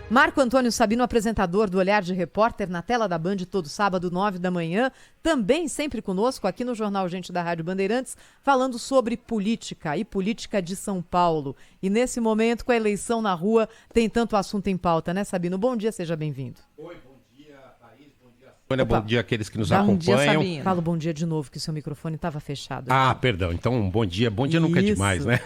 Marco Antônio Sabino, apresentador do Olhar de Repórter, na tela da Band todo sábado, 9 da manhã, também sempre conosco aqui no Jornal Gente da Rádio Bandeirantes, falando sobre política e política de São Paulo. E nesse momento, com a eleição na rua, tem tanto assunto em pauta, né, Sabino? Bom dia, seja bem-vindo. Oi, bom dia, Thaís, bom dia, Sônia, bom dia àqueles que nos acompanham. Bom dia, Sabino. Fala bom dia de novo, que o seu microfone estava fechado. Perdão, então bom dia nunca é demais, né?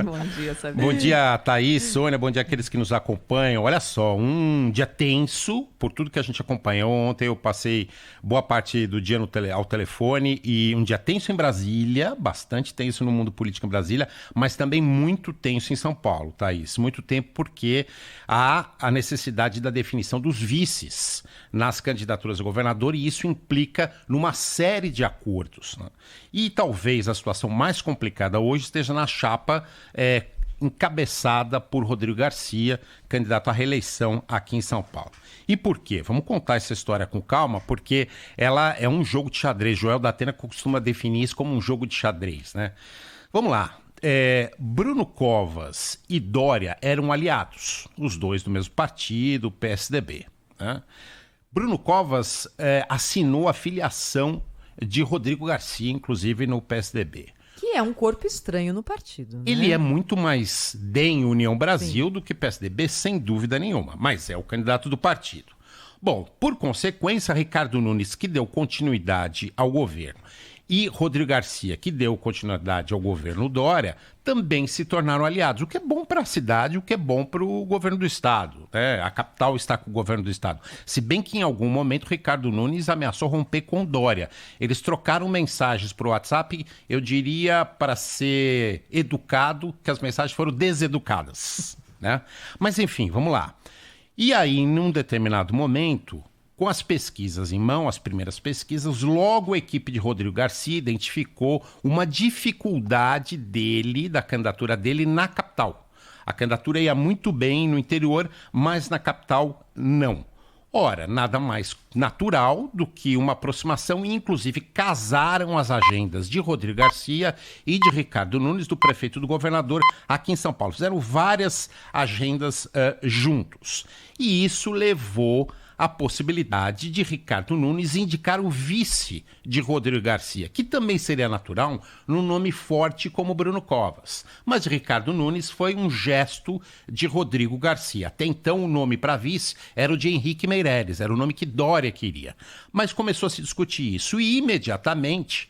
Bom dia, Sabino. Bom dia, Thaís, Sônia, bom dia àqueles que nos acompanham. Olha só, um dia tenso, por tudo que a gente acompanhou. Ontem eu passei boa parte do dia ao telefone e um dia tenso em Brasília, bastante tenso no mundo político em Brasília, mas também muito tenso em São Paulo, Thaís. Muito tempo porque há a necessidade da definição dos vices nas candidaturas a governador e isso implica numa série de acordos, né? E talvez a situação mais complicada hoje esteja na chapa encabeçada por Rodrigo Garcia, candidato à reeleição aqui em São Paulo. E por quê? Vamos contar essa história com calma, porque ela é um jogo de xadrez. Joel da Atena costuma definir isso como um jogo de xadrez, né? Vamos lá. Bruno Covas e Dória eram aliados, os dois do mesmo partido, PSDB, né? Bruno Covas assinou a filiação de Rodrigo Garcia, inclusive no PSDB. Que é um corpo estranho no partido, né? Ele é muito mais DEM União Brasil do que PSDB, sem dúvida nenhuma, mas é o candidato do partido. Bom, por consequência, Ricardo Nunes, que deu continuidade ao governo, e Rodrigo Garcia, que deu continuidade ao governo Dória, também se tornaram aliados, o que é bom para a cidade, o que é bom para o governo do estado, né? A capital está com o governo do estado. Se bem que em algum momento Ricardo Nunes ameaçou romper com Dória. Eles trocaram mensagens para o WhatsApp, eu diria, para ser educado, que as mensagens foram deseducadas, né? Mas enfim, vamos lá. E aí, num determinado momento, com as pesquisas em mão, as primeiras pesquisas, logo a equipe de Rodrigo Garcia identificou uma dificuldade dele, da candidatura dele na capital. A candidatura ia muito bem no interior, mas na capital não. Ora, nada mais natural do que uma aproximação e, inclusive, casaram as agendas de Rodrigo Garcia e de Ricardo Nunes, do prefeito e do governador, aqui em São Paulo. Fizeram várias agendas juntos. E isso levou a possibilidade de Ricardo Nunes indicar o vice de Rodrigo Garcia, que também seria natural num nome forte como Bruno Covas. Mas Ricardo Nunes foi um gesto de Rodrigo Garcia. Até então o nome para vice era o de Henrique Meirelles, era o nome que Dória queria. Mas começou a se discutir isso e imediatamente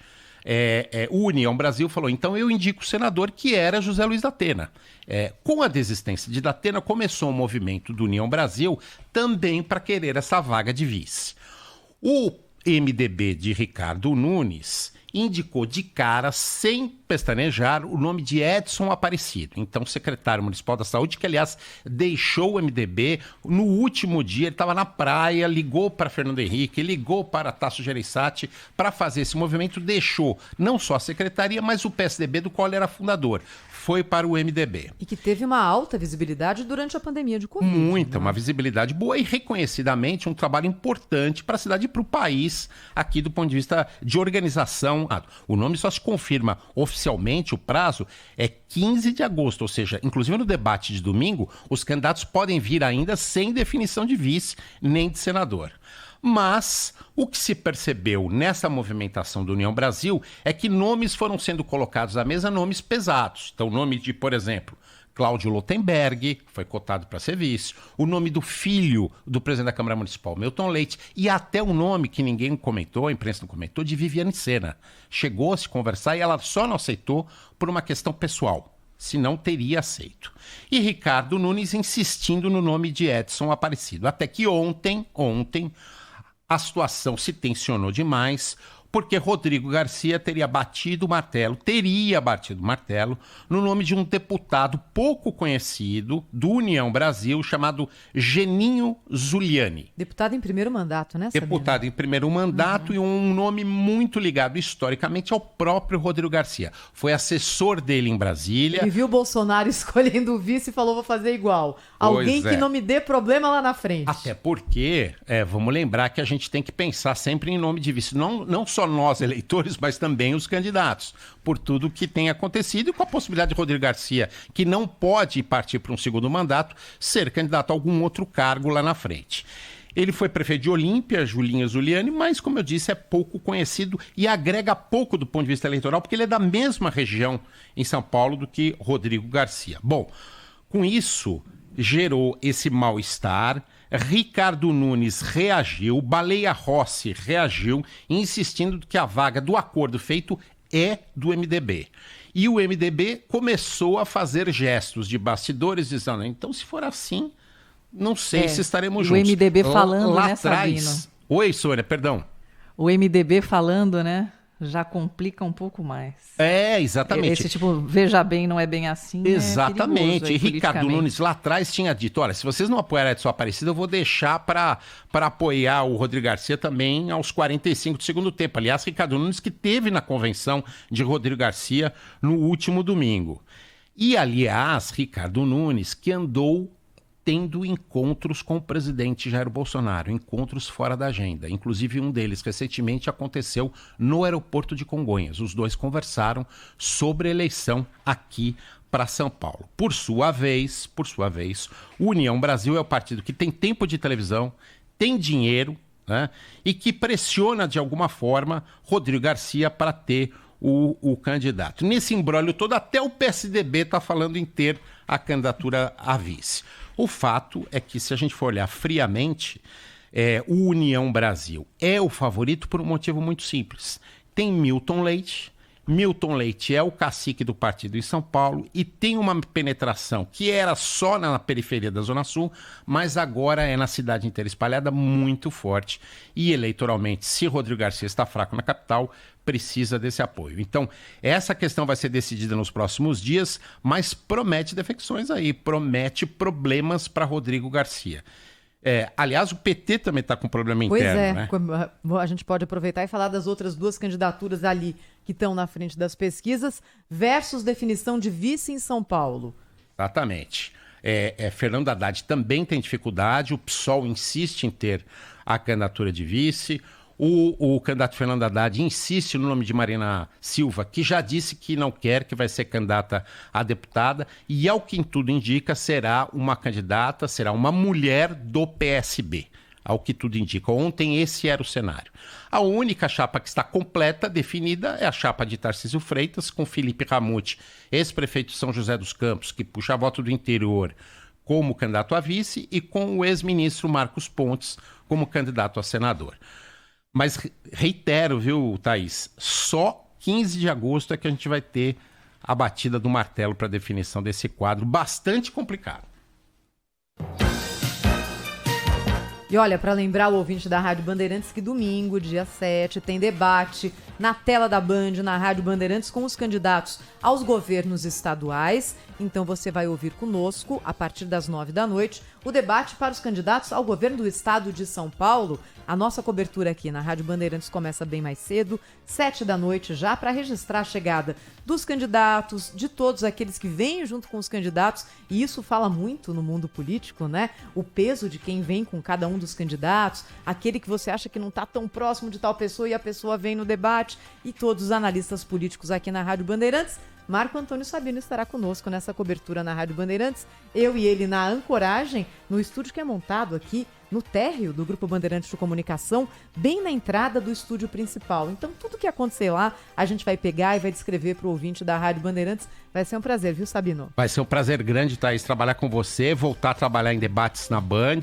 o União Brasil falou, então eu indico o senador, que era José Luiz da Atena. Com a desistência de Datena, começou um movimento do União Brasil também para querer essa vaga de vice. O MDB de Ricardo Nunes indicou de cara, sem pestanejar, o nome de Edson Aparecido, então secretário municipal da saúde, que aliás deixou o MDB no último dia. Ele estava na praia, ligou para Fernando Henrique, ligou para Tasso Gereissati para fazer esse movimento, deixou não só a secretaria, mas o PSDB, do qual ele era fundador, foi para o MDB. E que teve uma alta visibilidade durante a pandemia de Covid. Muita, uma visibilidade boa e reconhecidamente um trabalho importante para a cidade e para o país, aqui do ponto de vista de organização. O nome só se confirma oficialmente, o prazo é 15 de agosto, ou seja, inclusive no debate de domingo, os candidatos podem vir ainda sem definição de vice nem de senador. Mas o que se percebeu nessa movimentação do União Brasil é que nomes foram sendo colocados à mesa, nomes pesados. Então, o nome de, por exemplo, Cláudio Lotenberg, foi cotado para ser vice, o nome do filho do presidente da Câmara Municipal, Milton Leite, e até o nome que ninguém comentou, a imprensa não comentou, de Viviane Sena. Chegou a se conversar e ela só não aceitou por uma questão pessoal, senão teria aceito. E Ricardo Nunes insistindo no nome de Edson Aparecido. Até que ontem, a situação se tensionou demais, porque Rodrigo Garcia teria batido o martelo no nome de um deputado pouco conhecido do União Brasil, chamado Geninho Zuliani. Deputado em primeiro mandato, né, Sabino? Deputado em primeiro mandato e um nome muito ligado historicamente ao próprio Rodrigo Garcia. Foi assessor dele em Brasília. E viu o Bolsonaro escolhendo o vice e falou, vou fazer igual. Alguém que não me dê problema lá na frente. Até porque, vamos lembrar que a gente tem que pensar sempre em nome de vice. Não só só nós, eleitores, mas também os candidatos, por tudo que tem acontecido e com a possibilidade de Rodrigo Garcia, que não pode partir para um segundo mandato, ser candidato a algum outro cargo lá na frente. Ele foi prefeito de Olímpia, Julinha Zuliani, mas, como eu disse, é pouco conhecido e agrega pouco do ponto de vista eleitoral, porque ele é da mesma região em São Paulo do que Rodrigo Garcia. Bom, com isso, gerou esse mal-estar. Ricardo Nunes reagiu, Baleia Rossi reagiu, insistindo que a vaga do acordo feito é do MDB. E o MDB começou a fazer gestos de bastidores, dizendo, então, se for assim... Não sei se estaremos juntos. O MDB falando, lá né, atrás... Sabino? Oi, Sônia, perdão. O MDB falando, né, já complica um pouco mais. Exatamente. Esse tipo, veja bem, não é bem assim. Exatamente. E Ricardo Nunes lá atrás tinha dito, olha, se vocês não apoiarem a Edson Aparecida, eu vou deixar para apoiar o Rodrigo Garcia também aos 45 do segundo tempo. Aliás, Ricardo Nunes que teve na convenção de Rodrigo Garcia no último domingo. E, aliás, Ricardo Nunes que andou tendo encontros com o presidente Jair Bolsonaro, encontros fora da agenda. Inclusive um deles recentemente aconteceu no aeroporto de Congonhas. Os dois conversaram sobre a eleição aqui para São Paulo. Por sua vez, o União Brasil é o partido que tem tempo de televisão, tem dinheiro, né, e que pressiona de alguma forma Rodrigo Garcia para ter o candidato. Nesse imbróglio todo, até o PSDB está falando em ter a candidatura a vice. O fato é que, se a gente for olhar friamente, o União Brasil é o favorito por um motivo muito simples. Tem Milton Leite. Milton Leite é o cacique do partido em São Paulo e tem uma penetração que era só na periferia da Zona Sul, mas agora é na cidade inteira espalhada, muito forte. E eleitoralmente, se Rodrigo Garcia está fraco na capital, precisa desse apoio. Então, essa questão vai ser decidida nos próximos dias, mas promete defecções aí, promete problemas para Rodrigo Garcia. Aliás, o PT também está com problema interno, né? A gente pode aproveitar e falar das outras duas candidaturas ali que estão na frente das pesquisas versus definição de vice em São Paulo. Exatamente. Fernando Haddad também tem dificuldade, o PSOL insiste em ter a candidatura de vice. O candidato Fernando Haddad insiste no nome de Marina Silva, que já disse que não quer, que vai ser candidata a deputada, e ao que tudo indica, será uma candidata, será uma mulher do PSB, ao que tudo indica. Ontem esse era o cenário. A única chapa que está completa, definida, é a chapa de Tarcísio Freitas, com Felipe Ramute, ex-prefeito de São José dos Campos, que puxa voto do interior, como candidato a vice, e com o ex-ministro Marcos Pontes como candidato a senador. Mas reitero, viu, Thaís, só 15 de agosto é que a gente vai ter a batida do martelo para definição desse quadro bastante complicado. E olha, para lembrar o ouvinte da Rádio Bandeirantes que domingo, dia 7, tem debate na tela da Band, na Rádio Bandeirantes, com os candidatos aos governos estaduais. Então você vai ouvir conosco, a partir das 9 da noite, o debate para os candidatos ao governo do estado de São Paulo. A nossa cobertura aqui na Rádio Bandeirantes começa bem mais cedo, 7 da noite já, para registrar a chegada dos candidatos, de todos aqueles que vêm junto com os candidatos, e isso fala muito no mundo político, né? O peso de quem vem com cada um dos candidatos, aquele que você acha que não está tão próximo de tal pessoa e a pessoa vem no debate, e todos os analistas políticos aqui na Rádio Bandeirantes. Marco Antônio Sabino estará conosco nessa cobertura na Rádio Bandeirantes, eu e ele na ancoragem, no estúdio que é montado aqui no térreo do Grupo Bandeirantes de Comunicação, bem na entrada do estúdio principal. Então, tudo que acontecer lá, a gente vai pegar e vai descrever para o ouvinte da Rádio Bandeirantes. Vai ser um prazer, viu, Sabino? Vai ser um prazer grande, Thaís, trabalhar com você, voltar a trabalhar em debates na Band.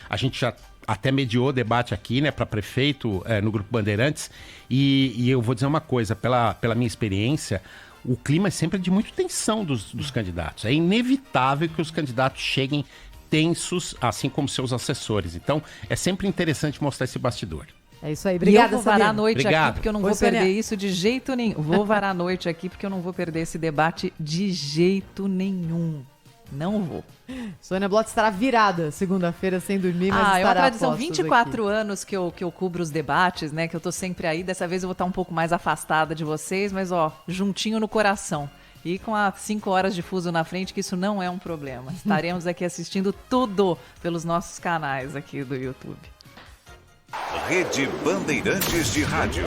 A gente já até mediou debate aqui, né, para prefeito no Grupo Bandeirantes. E eu vou dizer uma coisa, pela minha experiência, o clima é sempre de muita tensão dos candidatos. É inevitável que os candidatos cheguem tensos, assim como seus assessores. Então, é sempre interessante mostrar esse bastidor. É isso aí. Obrigada, Sabino. Eu vou varar a noite Obrigado. aqui, porque eu não vou perder isso de jeito nenhum. Vou varar a noite aqui, porque eu não vou perder esse debate de jeito nenhum. Não vou. Sônia Blott estará virada segunda-feira sem dormir, mas estará é uma tradição, a postos 24 aqui. anos que eu cubro os debates, né? Que eu tô sempre aí. Dessa vez eu vou estar um pouco mais afastada de vocês, mas juntinho no coração. E com as 5 horas de fuso na frente, que isso não é um problema. Estaremos aqui assistindo tudo pelos nossos canais aqui do YouTube. Rede Bandeirantes de Rádio.